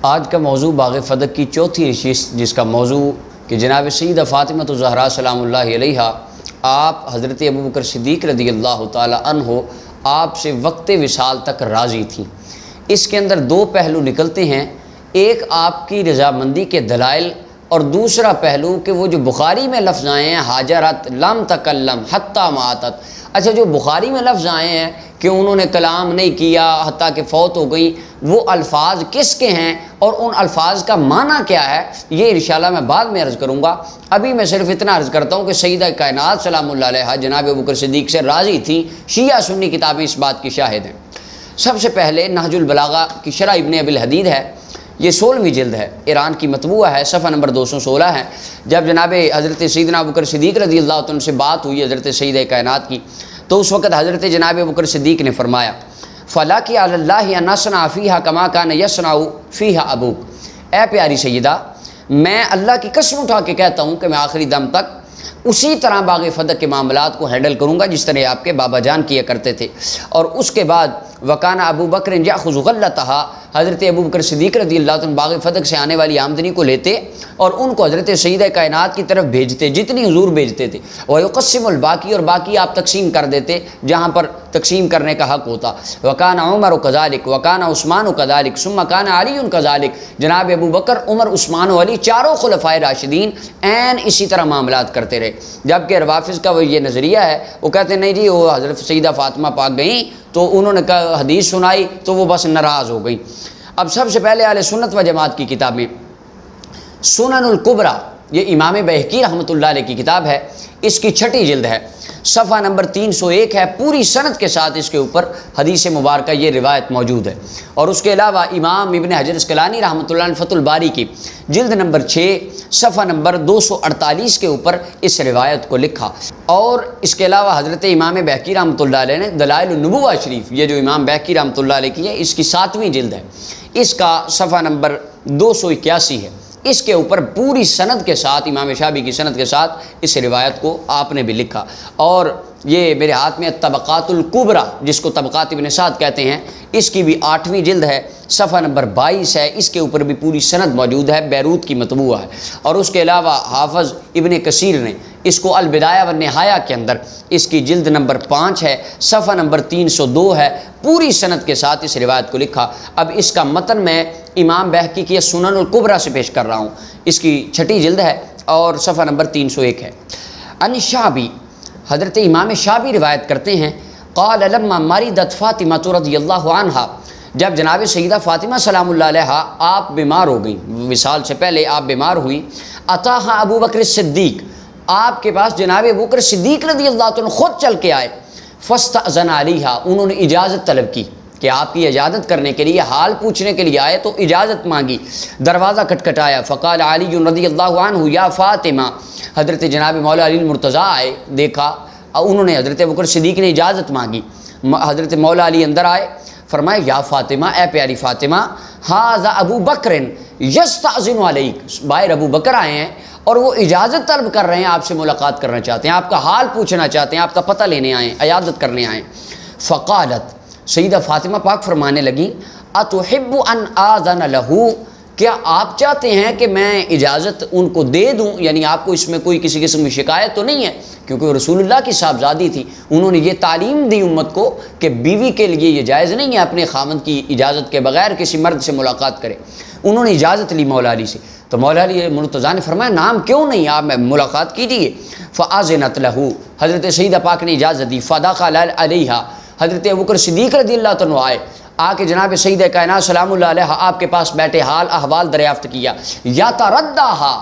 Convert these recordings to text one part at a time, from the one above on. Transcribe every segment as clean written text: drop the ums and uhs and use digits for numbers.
آج کا موضوع باغ فدق کی چوتھی نشست، جس کا موضوع کہ جناب سیدہ فاطمہ الزہرا سلام اللہ علیہ آپ حضرت ابوبکر صدیق رضی اللہ تعالی عنہ آپ سے وقت وصال تک راضی تھیں۔ اس کے اندر دو پہلو نکلتے ہیں، ایک آپ کی رضامندی کے دلائل اور دوسرا پہلو کہ وہ جو بخاری میں لفظ آئے ہیں حاجرت لم تکلم حتی ماتت، اچھا جو بخاری میں لفظ آئے ہیں کہ انہوں نے کلام نہیں کیا حتیٰ کہ فوت ہو گئی، وہ الفاظ کس کے ہیں اور ان الفاظ کا معنی کیا ہے، یہ انشاءاللہ میں بعد میں عرض کروں گا۔ ابھی میں صرف اتنا عرض کرتا ہوں کہ سیدہ کائنات سلام اللہ علیہا جناب ابوبکر صدیق سے راضی تھیں۔ شیعہ سنی کتابیں اس بات کی شاہد ہیں۔ سب سے پہلے نہج البلاغہ کی شرح ابن ابی الحدید ہے، یہ 16ویں جلد ہے، ایران کی مطبوعہ ہے، صفحہ نمبر 216 ہے۔ جب جناب حضرت سیدنا ابوبکر صدیق رضی اللہ عنہ سے بات ہوئی حضرت سیدہ کائنات کی، تو اس وقت حضرت جناب ابوبکر صدیق نے فرمایا فلا کی اللہ ان نصنع فیہا کما کان یصنع فیہا ابوک، اے پیاری سیدہ میں اللہ کی قسم اٹھا کے کہتا ہوں کہ میں آخری دم تک اسی طرح باغ فدق کے معاملات کو ہینڈل کروں گا جس طرح آپ کے بابا جان کیا کرتے تھے۔ اور اس کے بعد وکانہ ابو بکر یاخذ غلتھا، حضرت ابوبکر صدیق رضی اللہ عنہ باغ فدق سے آنے والی آمدنی کو لیتے اور ان کو حضرت سیدہ کائنات کی طرف بھیجتے جتنی حضور بھیجتے تھے، ویقسم الباقی، اور باقی آپ تقسیم کر دیتے جہاں پر تقسیم کرنے کا حق ہوتا۔ وکانہ عمر کذالک وکانہ عثمان کذالک ثم کان علی کذالک، جناب ابو بکر عمر عثمان و علی چاروں خلفائے راشدین عین اسی طرح معاملات کرتے رہے۔ جبکہ روافض کا وہ یہ نظریہ ہے، وہ کہتے ہیں نہیں جی وہ حضرت سیدہ فاطمہ پاک گئیں تو انہوں نے حدیث سنائی تو وہ بس ناراض ہو گئی۔ اب سب سے پہلے اہل سنت و جماعت کی کتابیں، سنن الکبریٰ، یہ امام بہقی رحمۃ اللہ علیہ کی کتاب ہے، اس کی 6ٹھی جلد ہے، صفحہ نمبر 301 ہے، پوری سند کے ساتھ اس کے اوپر حدیث مبارکہ یہ روایت موجود ہے۔ اور اس کے علاوہ امام ابن حجر اسقلانی رحمۃ اللہ علیہ فتح الباری کی جلد نمبر 6 صفحہ نمبر 248 کے اوپر اس روایت کو لکھا۔ اور اس کے علاوہ حضرت امام بہقی رحمۃ اللہ علیہ نے دلائل النبوہ شریف، یہ جو امام بہقی رحمۃ اللہ علیہ کی ہے، اس کی 7ویں جلد ہے، اس کا صفحہ نمبر 281 ہے، اس کے اوپر پوری سند کے ساتھ امام شافعی کی سند کے ساتھ اس روایت کو آپ نے بھی لکھا۔ اور یہ میرے ہاتھ میں طبقات الکبریٰ، جس کو طبقات ابن سعد کہتے ہیں، اس کی بھی 8ویں جلد ہے، صفحہ نمبر 22 ہے، اس کے اوپر بھی پوری سند موجود ہے، بیروت کی مطبوعہ ہے۔ اور اس کے علاوہ حافظ ابن کثیر نے اس کو البدایہ والنہایہ کے اندر اس کی جلد نمبر 5 ہے، صفحہ نمبر 302 ہے، پوری سند کے ساتھ اس روایت کو لکھا۔ اب اس کا متن میں امام بہقی کی سنن الکبریٰ سے پیش کر رہا ہوں، اس کی 6ٹھی جلد ہے اور صفحہ نمبر 301 ہے۔ ان شعبی، حضرت امام شعبی روایت کرتے ہیں قال لما مرضت فاطمہ رضی اللہ عنہا، جب جناب سیدہ فاطمہ سلام اللہ علیہا آپ بیمار ہو گئیں، وصال سے پہلے آپ بیمار ہوئی، اتاہا ابو بکر صدیق، آپ کے پاس جناب ابو بکر صدیق رضی اللہ عنہ خود چل کے آئے، فاستأذن علیہا، انہوں نے اجازت طلب کی کہ آپ کی اجازت کرنے کے لیے، حال پوچھنے کے لیے آئے تو اجازت مانگی، دروازہ کھٹکھٹایا، فقال علی رضی اللہ عنہ یا فاطمہ، حضرت جناب مولا علی المرتضیٰ آئے، دیکھا انہوں نے، حضرت ابوبکر صدیق نے اجازت مانگی، حضرت مولا علی اندر آئے، فرمایا یا فاطمہ، اے پیاری فاطمہ، ھذا ابو بکر یستأذن علیک، باہر ابو بکر آئے ہیں اور وہ اجازت طلب کر رہے ہیں، آپ سے ملاقات کرنا چاہتے ہیں، آپ کا حال پوچھنا چاہتے ہیں، آپ کا پتہ لینے آئے ہیں، عیادت کرنے آئے ہیں۔ فقالت، سیدہ فاطمہ پاک فرمانے لگیں اتحب ان آذن لہ، کیا آپ چاہتے ہیں کہ میں اجازت ان کو دے دوں، یعنی آپ کو اس میں کوئی کسی قسم کی شکایت تو نہیں ہے، کیونکہ وہ رسول اللہ کی صاحبزادی تھی، انہوں نے یہ تعلیم دی امت کو کہ بیوی کے لیے یہ جائز نہیں ہے اپنے خامند کی اجازت کے بغیر کسی مرد سے ملاقات کرے۔ انہوں نے اجازت لی مولا علی سے، تو مولا علی مرتضیٰ نے فرمایا نام کیوں نہیں، آپ ملاقات کیجیے۔ فآذنت لہ، حضرت سیدہ پاک نے اجازت دی، فدخل علیہا، حضرت ابوبکر صدیق رضی اللہ عنہ آئے، آ کے جناب سیدہ کائنات سلام اللہ علیہ آپ کے پاس بیٹھے، حال احوال دریافت کیا۔ یا تردہا،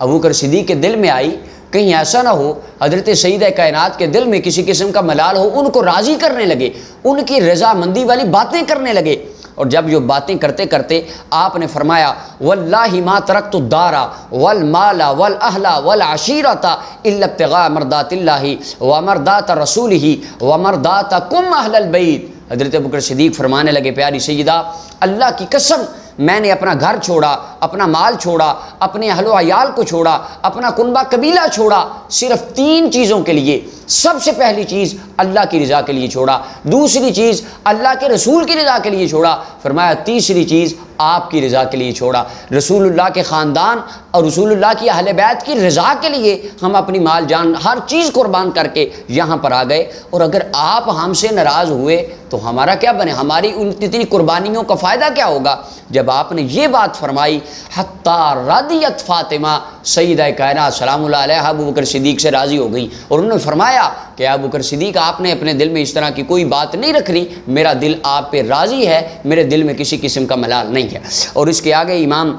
ابوبکر صدیق کے دل میں آئی کہیں ایسا نہ ہو حضرت سیدہ کائنات کے دل میں کسی قسم کا ملال ہو، ان کو راضی کرنے لگے، ان کی رضامندی والی باتیں کرنے لگے۔ اور جب یہ باتیں کرتے کرتے آپ نے فرمایا واللہ ما ترکت الدار والمال والاہل والعشیرۃ الا ابتغاء مرضات اللہ ومرضات رسولہ ومرضاتکم اہل البیت، حضرت ابوبکر صدیق فرمانے لگے پیاری سیدہ اللہ کی قسم میں نے اپنا گھر چھوڑا، اپنا مال چھوڑا، اپنے اہل و عیال کو چھوڑا، اپنا کنبہ قبیلہ چھوڑا، صرف 3 چیزوں کے لیے۔ سب سے پہلی چیز اللہ کی رضا کے لیے چھوڑا، دوسری چیز اللہ کے رسول کی رضا کے لیے چھوڑا، فرمایا تیسری چیز آپ کی رضا کے لیے چھوڑا، رسول اللہ کے خاندان اور رسول اللہ کی اہل بیت کی رضا کے لیے ہم اپنی مال جان ہر چیز قربان کر کے یہاں پر آ گئے، اور اگر آپ ہم سے ناراض ہوئے تو ہمارا کیا بنے، ہماری ان اتنی قربانیوں کا فائدہ کیا ہوگا؟ جب آپ نے یہ بات فرمائی حتیٰ رضیت فاطمہ، سیدہ کائنات سلام اللہ علیہ ابو بکر صدیق سے راضی ہو گئی، اور انہوں نے فرمایا کہ ابو بکر صدیق آپ نے اپنے دل میں اس طرح کی کوئی بات نہیں رکھنی، میرا دل آپ پہ راضی ہے، میرے دل میں کسی قسم کا ملال نہیں ہے۔ اور اس کے آگے امام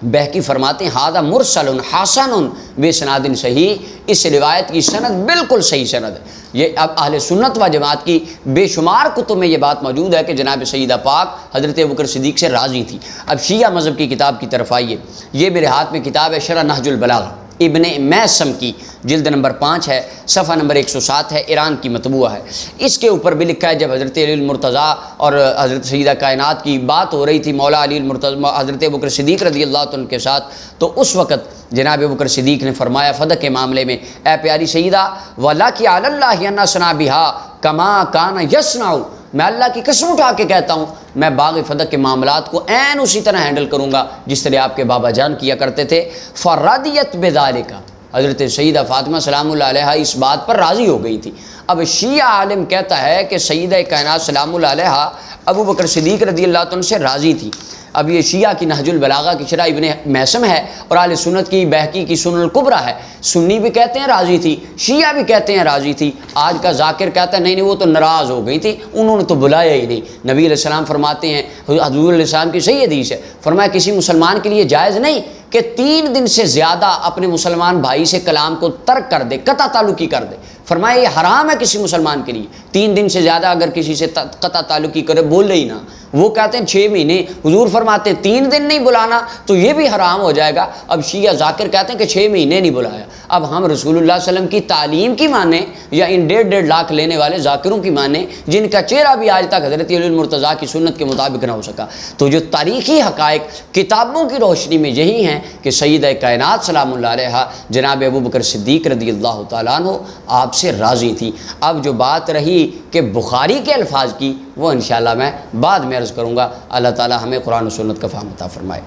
بہقی فرماتے ہیں ھذا مرسل حسن بسند صحیح، اس روایت کی سند بالکل صحیح سند ہے۔ یہ اب اہل سنت و جماعت کی بے شمار کتب میں یہ بات موجود ہے کہ جناب سیدہ پاک حضرت ابوبکر صدیق سے راضی تھی۔ اب شیعہ مذہب کی کتاب کی طرف آئیے، یہ میرے ہاتھ میں کتاب ہے شرح نہج البلاغہ ابن میثم کی، جلد نمبر 5 ہے، صفحہ نمبر 107 ہے، ایران کی مطبوعہ ہے۔ اس کے اوپر بھی لکھا ہے جب حضرت علی المرتضیٰ اور حضرت سیدہ کائنات کی بات ہو رہی تھی مولا علی المرتضیٰ حضرت ابوبکر صدیق رضی اللہ عنہ کے ساتھ، تو اس وقت جناب ابوبکر صدیق نے فرمایا فدق کے معاملے میں، اے پیاری سیدہ وَلَكِ عَلَى اللَّهِ أَنْ أَصْنَعَ بِهَا كَمَا كَانَ يَصْنَعُ، میں اللہ کی قسم اٹھا کے کہتا ہوں میں باغ فدق کے معاملات کو عین اسی طرح ہینڈل کروں گا جس طرح آپ کے بابا جان کیا کرتے تھے۔ فَرَضِيَتْ بِذَلِكَ، حضرت سیدہ فاطمہ سلام اللہ علیہا اس بات پر راضی ہو گئی تھی۔ اب شیعہ عالم کہتا ہے کہ سیدہ کائنات سلام اللہ علیہا ابو بکر صدیق رضی اللہ عنہ سے راضی تھی۔ اب یہ شیعہ کی نہج البلاغہ کی شرح ابن میثم ہے، اور اہل سنت کی بہقی کی سنن الکبریٰ ہے۔ سنی بھی کہتے ہیں راضی تھی، شیعہ بھی کہتے ہیں راضی تھی۔ آج کا ذاکر کہتا ہے نہیں وہ تو ناراض ہو گئی تھی، انہوں نے تو بلایا ہی نہیں۔ نبی علیہ السلام فرماتے ہیں، حضور علیہ السلام کی صحیح حدیث ہے، فرمایا کسی مسلمان کے لیے جائز نہیں کہ 3 دن سے زیادہ اپنے مسلمان بھائی سے کلام کو ترک کر دے، قطع تعلقی کر دے۔ فرمایا یہ حرام ہے کسی مسلمان کے لیے، 3 دن سے زیادہ اگر کسی سے قطع تعلقی کرے بولے ہی نہ۔ وہ کہتے ہیں 6 مہینے، حضور فرماتے ہیں 3 دن نہیں بلانا تو یہ بھی حرام ہو جائے گا۔ اب شیعہ ذاکر کہتے ہیں کہ 6 مہینے نہیں بلایا۔ اب ہم رسول اللہ صلی اللہ علیہ وسلم کی تعلیم کی مانیں یا ان 1.5 لاکھ لینے والے ذاکروں کی مانیں جن کا چہرہ بھی آج تک حضرت علی المرتضیٰ کی سنت کے مطابق نہ ہو سکا؟ تو جو تاریخی حقائق کتابوں کی روشنی میں یہی ہیں کہ سیدہ کائنات سلام اللہ علیہا جناب ابوبکر صدیق رضی اللہ تعالیٰ عنہ آپ سے راضی تھی۔ اب جو بات رہی کہ بخاری کے الفاظ کی وہ انشاءاللہ میں بعد میں عرض کروں گا۔ اللہ تعالی ہمیں قرآن و سنت کا فہم عطا فرمائے۔